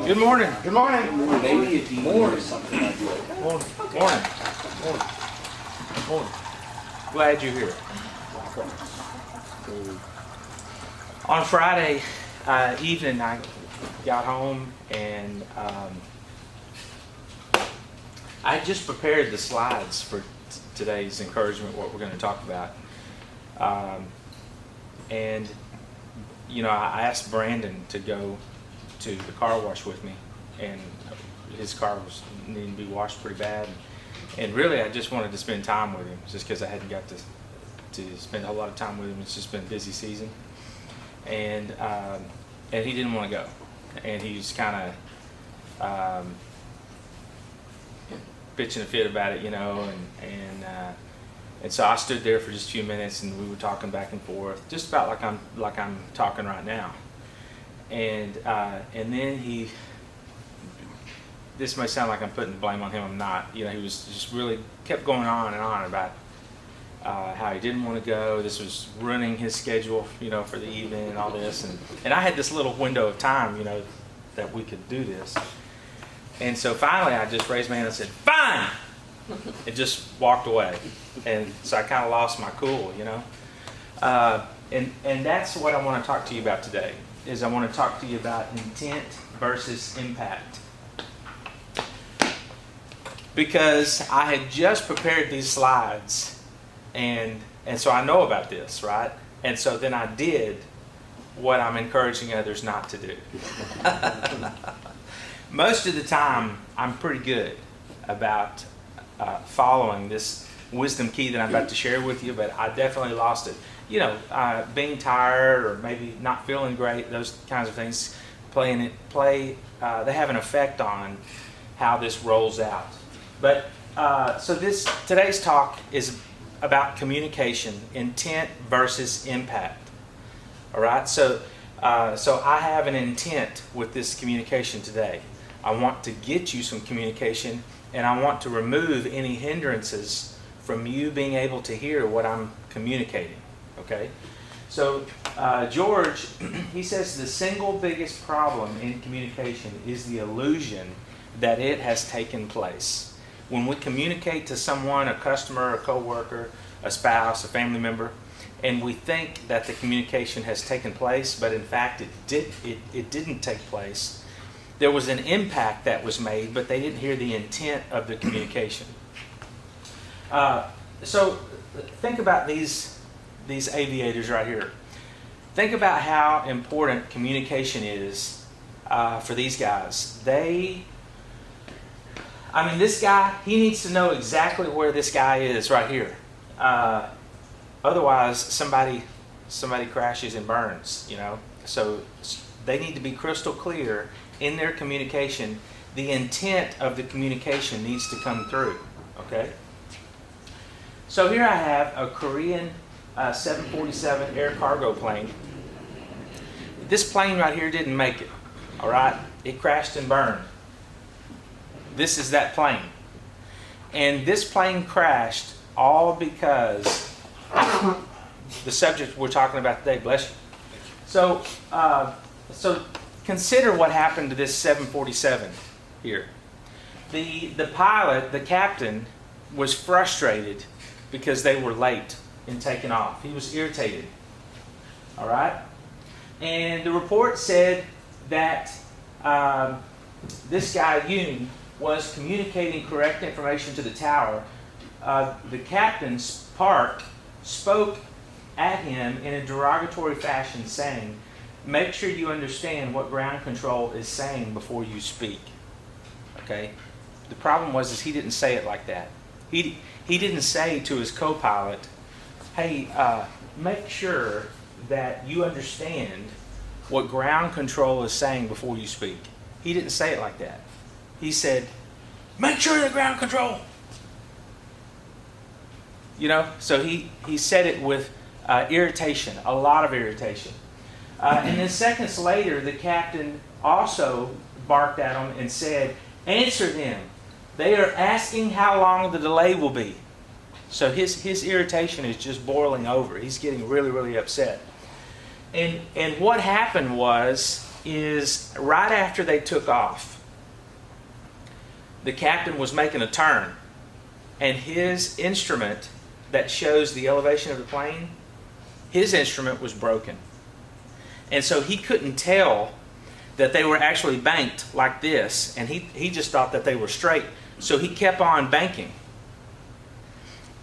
Good morning. Good morning. Maybe a demon or something like that. Morning. Morning. Morning. Morning. Glad you're here. On Friday evening, I got home and I just prepared the slides for today's encouragement, what we're going to talk about. And, you know, I asked Brandon to go to the car wash with me, and his car was needing to be washed pretty bad. And really, I just wanted to spend time with him, just because I hadn't got to spend a whole lot of time with him. It's just been a busy season, and he didn't want to go, and he was kind of bitching a fit about it, you know, and so I stood there for just a few minutes, and we were talking back and forth, just about like I'm talking right now. And then this may sound like I'm putting the blame on him, I'm not. You know, he was just really kept going on and on about how he didn't want to go. This was ruining his schedule, you know, for the evening and all this. And I had this little window of time, you know, that we could do this. And so finally I just raised my hand and said, "Fine!" and just walked away. And so I kind of lost my cool, you know. And that's what I want to talk to you about today, is I want to talk to you about intent versus impact. Because I had just prepared these slides, and so I know about this, right? And so then I did what I'm encouraging others not to do. Most of the time, I'm pretty good about following this wisdom key that I'm about to share with you, but I definitely lost it. You know, being tired or maybe not feeling great, those kinds of things, they have an effect on how this rolls out. But so today's talk is about communication, intent versus impact. All right, so I have an intent with this communication today. I want to get you some communication, and I want to remove any hindrances from you being able to hear what I'm communicating. Okay, so George, he says the single biggest problem in communication is the illusion that it has taken place. When we communicate to someone, a customer, a coworker, a spouse, a family member, and we think that the communication has taken place, but in fact it didn't take place. There was an impact that was made, but they didn't hear the intent of the communication. So think about these aviators right here. Think about how important communication is for these guys. This guy, he needs to know exactly where this guy is right here. Otherwise, somebody crashes and burns, you know. So they need to be crystal clear in their communication. The intent of the communication needs to come through, okay? So here I have a Korean 747 air cargo plane. This plane right here didn't make it, all right? It crashed and burned. This is that plane. And this plane crashed all because the subject we're talking about today, bless you. So consider what happened to this 747 here. The pilot, the captain, was frustrated because they were late in taking off. He was irritated. All right? And the report said that this guy, Yoon, was communicating correct information to the tower. The captain, Park, spoke at him in a derogatory fashion, saying, "Make sure you understand what ground control is saying before you speak." Okay? The problem was he didn't say it like that. He didn't say to his co-pilot, "Hey, make sure that you understand what ground control is saying before you speak." He didn't say it like that. He said, "Make sure the ground control." You know, so he said it with irritation, a lot of irritation. And then seconds later, the captain also barked at him and said, "Answer them. They are asking how long the delay will be." So his irritation is just boiling over. He's getting really, really upset. And what happened was is right after they took off, the captain was making a turn, and his instrument that shows the elevation of the plane, his instrument was broken. And so he couldn't tell that they were actually banked like this, and he just thought that they were straight. So he kept on banking.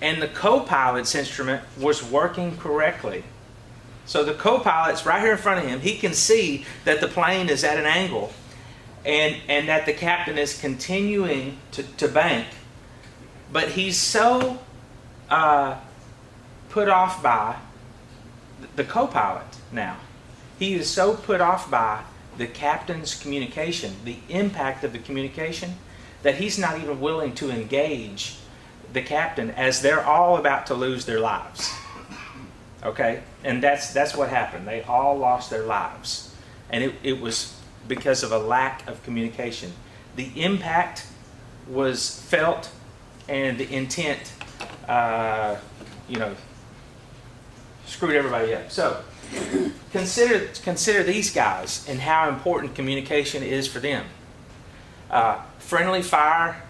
And the co-pilot's instrument was working correctly. So the co-pilot's right here in front of him. He can see that the plane is at an angle, and that the captain is continuing to bank. But he's so put off by the co-pilot now. He is so put off by the captain's communication, the impact of the communication, that he's not even willing to engage the captain as they're all about to lose their lives. Okay? And that's what happened. They all lost their lives. And it was because of a lack of communication. The impact was felt, and the intent, screwed everybody up. So, consider these guys and how important communication is for them. Friendly fire,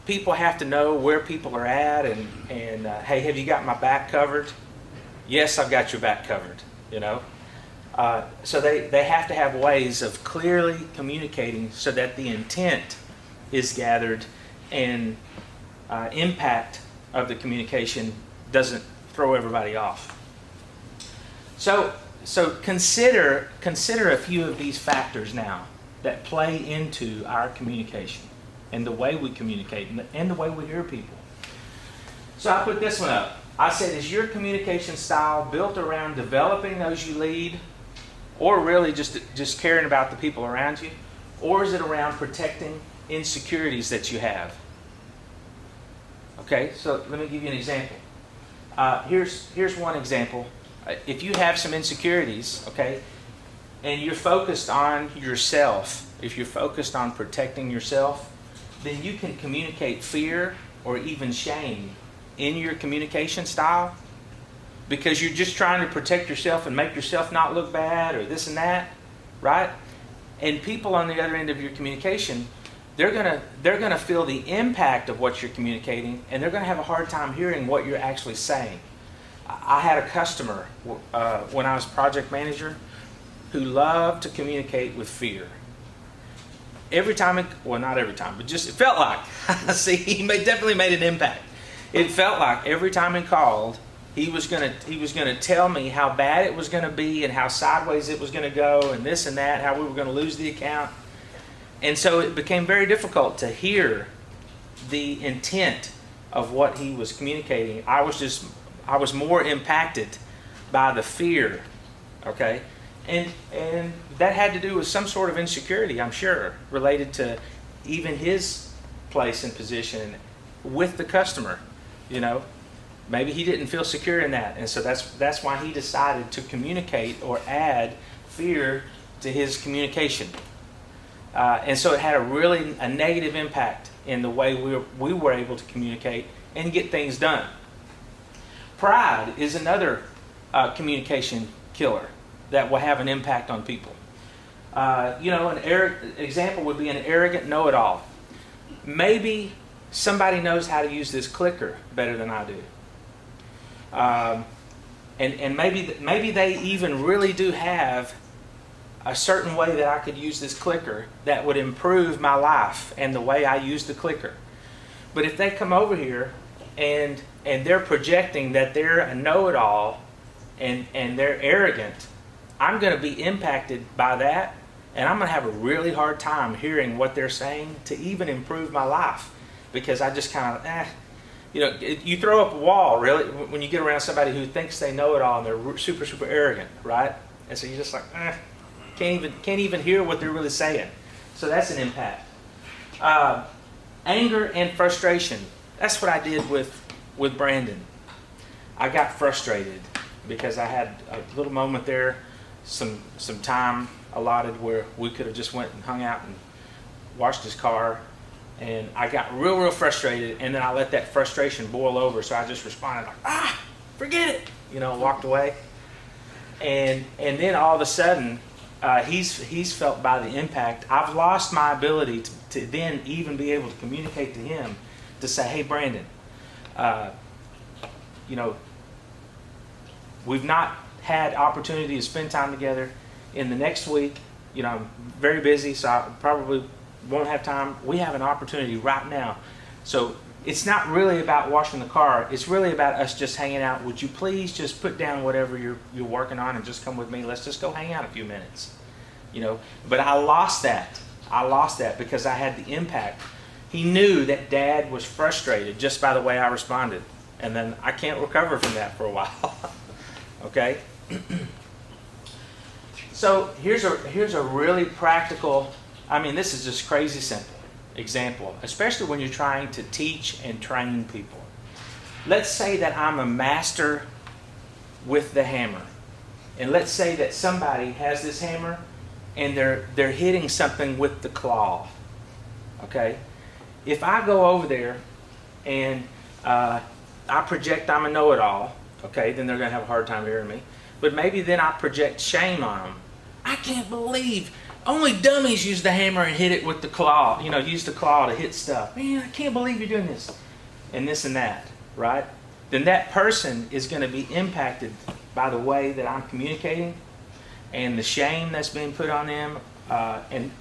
people have to know where people are at, and hey, have you got my back covered? Yes, I've got your back covered, So they have to have ways of clearly communicating so that the intent is gathered, and impact of the communication doesn't throw everybody off. So consider a few of these factors now that play into our communication and the way we communicate and the way we hear people. So I put this one up. I said, is your communication style built around developing those you lead, or really just caring about the people around you? Or is it around protecting insecurities that you have? Okay, so let me give you an example. Here's one example. If you have some insecurities, okay, and you're focused on yourself, if you're focused on protecting yourself, then you can communicate fear or even shame in your communication style, because you're just trying to protect yourself and make yourself not look bad or this and that, right? And people on the other end of your communication, they're gonna feel the impact of what you're communicating, and they're gonna have a hard time hearing what you're actually saying. I had a customer when I was project manager who loved to communicate with fear. Every time, not every time, but just it felt like. See, he definitely made an impact. It felt like every time he called, he was gonna tell me how bad it was gonna be and how sideways it was gonna go and this and that, how we were gonna lose the account. And so it became very difficult to hear the intent of what he was communicating. I was more impacted by the fear, okay? And that had to do with some sort of insecurity, I'm sure, related to even his place and position with the customer, Maybe he didn't feel secure in that, and so that's why he decided to communicate or add fear to his communication. And so it had a negative impact in the way we were able to communicate and get things done. Pride is another communication killer that will have an impact on people. An example would be an arrogant know-it-all. Maybe somebody knows how to use this clicker better than I do. And maybe they even really do have a certain way that I could use this clicker that would improve my life and the way I use the clicker. But if they come over here and they're projecting that they're a know-it-all and they're arrogant, I'm going to be impacted by that, and I'm going to have a really hard time hearing what they're saying to even improve my life, because I just kind of, you throw up a wall, really, when you get around somebody who thinks they know it all and they're super, super arrogant, right? And so you're just like, can't even hear what they're really saying. So that's an impact. Anger and frustration. That's what I did with Brandon. I got frustrated because I had a little moment there, some time allotted where we could have just went and hung out and washed his car. And I got real frustrated, and then I let that frustration boil over, so I just responded like, forget it, walked away. And then all of a sudden, he's felt by the impact. I've lost my ability to then even be able to communicate to him to say, hey, Brandon, you know, we've not had opportunity to spend time together. In the next week, you know, I'm very busy, so I probably won't have time. We have an opportunity right now. So it's not really about washing the car. It's really about us just hanging out. Would you please just put down whatever you're working on and just come with me? Let's just go hang out a few minutes. You know, but I lost that. I lost that because I had the impact. He knew that Dad was frustrated just by the way I responded. And then I can't recover from that for a while. Okay? So here's a really practical, I mean, this is just crazy simple example, especially when you're trying to teach and train people. Let's say that I'm a master with the hammer. And let's say that somebody has this hammer and they're hitting something with the claw. Okay? If I go over there and I project I'm a know-it-all, okay, then they're going to have a hard time hearing me. But maybe then I project shame on them. I can't believe only dummies use the hammer and hit it with the claw. You know, use the claw to hit stuff. Man, I can't believe you're doing this. And this and that, right? Then that person is going to be impacted by the way that I'm communicating and the shame that's being put on them. And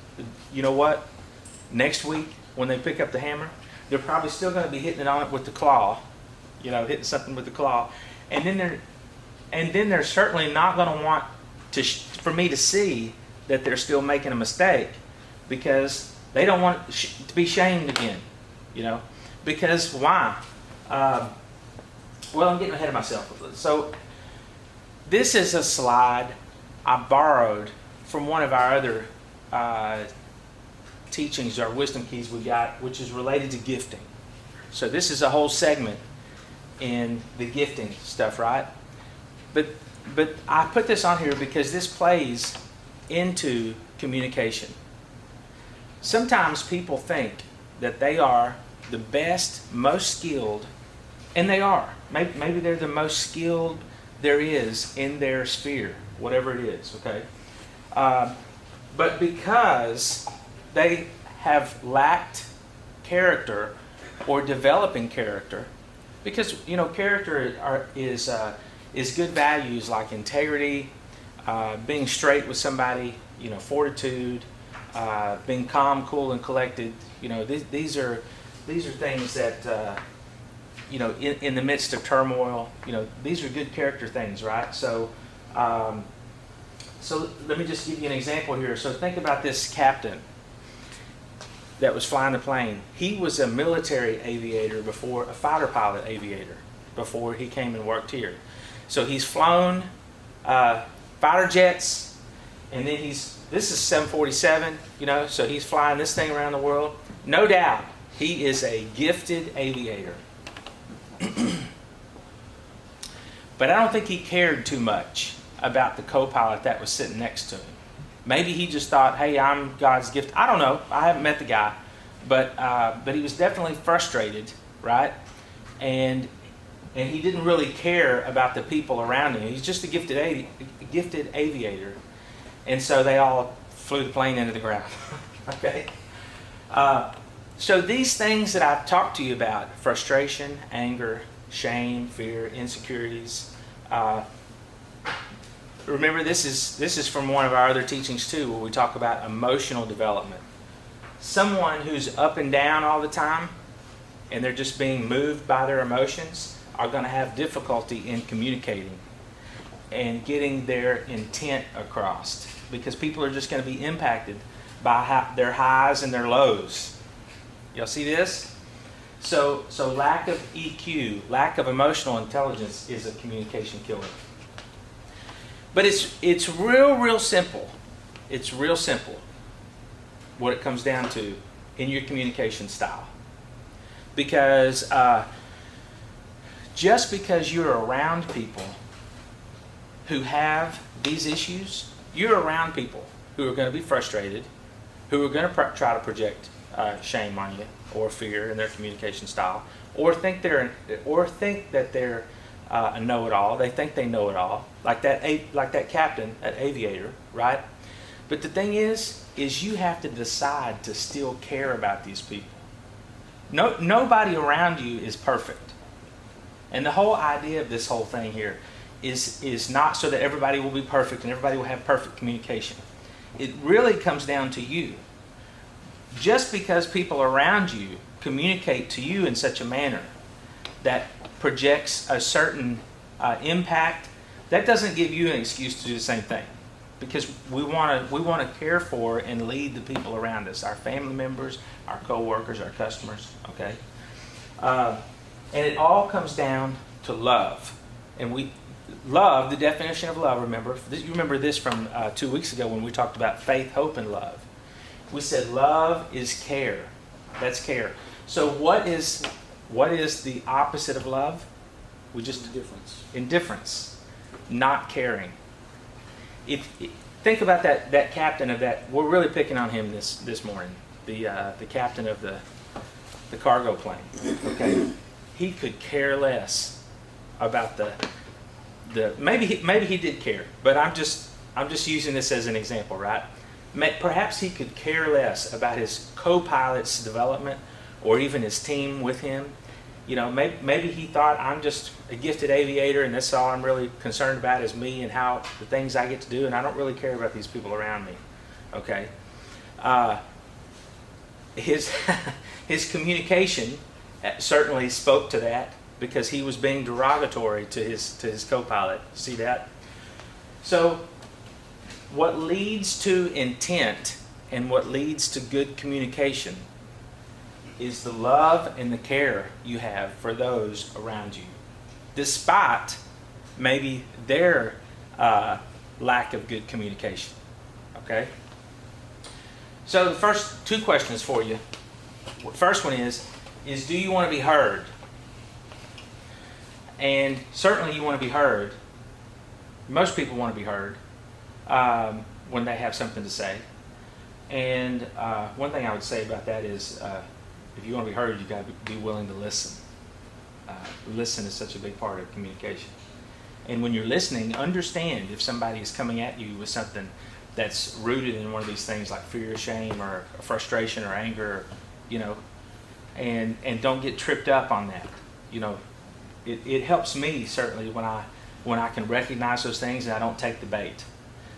you know what? Next week, when they pick up the hammer, they're probably still going to be hitting it on it with the claw. You know, hitting something with the claw. And then they're certainly not going to want for me to see that they're still making a mistake, because they don't want to be shamed again. You know, because why? Well, I'm getting ahead of myself. So this is a slide I borrowed from one of our other teachings, our wisdom keys we got, which is related to gifting. So this is a whole segment in the gifting stuff, right? But I put this on here because this plays into communication. Sometimes people think that they are the best, most skilled, and they are. Maybe they're the most skilled there is in their sphere, whatever it is, okay? But because they have lacked character or developing character, because, you know, character is good values like integrity, being straight with somebody, you know, fortitude, being calm, cool, and collected. You know, these are things that you know, in the midst of turmoil, you know, these are good character things, right? So, so let me just give you an example here. So think about this captain that was flying the plane. He was a military aviator before, a fighter pilot aviator before he came and worked here. So he's flown fighter jets, and then this is 747, you know, so he's flying this thing around the world. No doubt, he is a gifted aviator. But I don't think he cared too much about the co-pilot that was sitting next to him. Maybe he just thought, hey, I'm God's gift. I don't know. I haven't met the guy. But he was definitely frustrated, right? And he didn't really care about the people around him. He's just a gifted aviator. And so they all flew the plane into the ground. Okay? So these things that I've talked to you about, frustration, anger, shame, fear, insecurities, remember this is from one of our other teachings too, where we talk about emotional development. Someone who's up and down all the time and they're just being moved by their emotions are going to have difficulty in communicating and getting their intent across, because people are just going to be impacted by their highs and their lows. Y'all see this? So lack of EQ, lack of emotional intelligence, is a communication killer. But it's real simple. It's real simple what it comes down to in your communication style. Because just because you're around people who have these issues, you're around people who are going to be frustrated, who are going to try to project shame on you or fear in their communication style, or think that they're a know-it-all. They think they know it all, like that captain, that aviator, right? But the thing is you have to decide to still care about these people. Nobody around you is perfect. And the whole idea of this whole thing here is not so that everybody will be perfect and everybody will have perfect communication. It really comes down to you. Just because people around you communicate to you in such a manner that projects a certain impact, that doesn't give you an excuse to do the same thing. Because we want to care for and lead the people around us, our family members, our co-workers, our customers. Okay, and it all comes down to love. And love, the definition of love. You remember this from 2 weeks ago when we talked about faith, hope, and love. We said love is care. That's care. So what is the opposite of love? Indifference, not caring. Think about that captain of that. We're really picking on him this morning. The captain of the cargo plane. Okay, he could care less about the maybe he did care, but I'm just using this as an example, right? Perhaps he could care less about his co-pilot's development or even his team with him. You know, maybe he thought, I'm just a gifted aviator and that's all I'm really concerned about is me and how the things I get to do, and I don't really care about these people around me. Okay, his communication certainly spoke to that because he was being derogatory to his co-pilot. See that? So what leads to intent and what leads to good communication is the love and the care you have for those around you, despite maybe their lack of good communication. Okay? So the first two questions for you. The first one is do you want to be heard? And certainly you want to be heard. Most people want to be heard when they have something to say. And one thing I would say about that is if you want to be heard, you've got to be willing to listen. Listen is such a big part of communication. And when you're listening, understand if somebody is coming at you with something that's rooted in one of these things like fear, shame, or frustration, or anger, you know, and don't get tripped up on that. You know, it helps me certainly when I can recognize those things and I don't take the bait.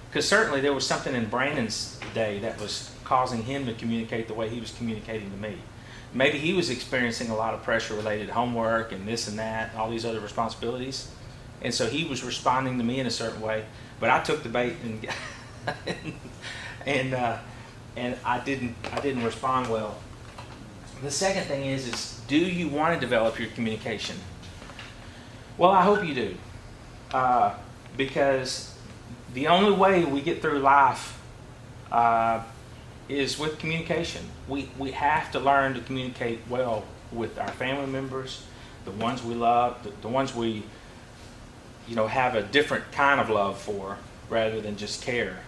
Because certainly there was something in Brandon's day that was causing him to communicate the way he was communicating to me. Maybe he was experiencing a lot of pressure related to homework and this and that, and all these other responsibilities. And so he was responding to me in a certain way, but I took the bait and I didn't respond well. The second thing is do you want to develop your communication? Well, I hope you do, because the only way we get through life is with communication. We have to learn to communicate well with our family members, the ones we love, the ones we have a different kind of love for rather than just care,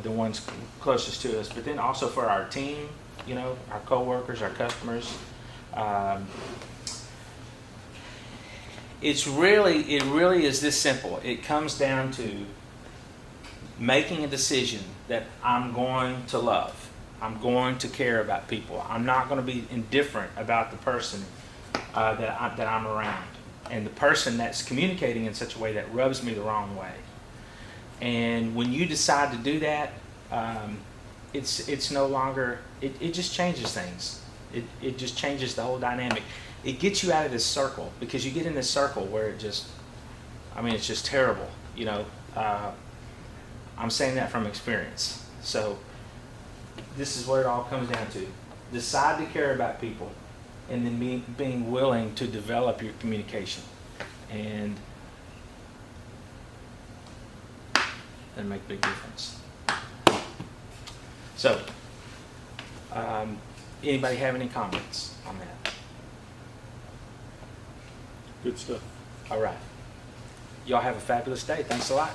the ones closest to us, but then also for our team, our co-workers, our customers. It really is this simple. It comes down to making a decision that I'm going to love. I'm going to care about people. I'm not going to be indifferent about the person that I'm around, and the person that's communicating in such a way that rubs me the wrong way. And when you decide to do that, it's no longer. It just changes things. It just changes the whole dynamic. It gets you out of this circle, because you get in this circle where it's just terrible. I'm saying that from experience. So this is what it all comes down to. Decide to care about people, and then being willing to develop your communication and make a big difference. So, anybody have any comments on that? Good stuff. All right. Y'all have a fabulous day. Thanks a lot.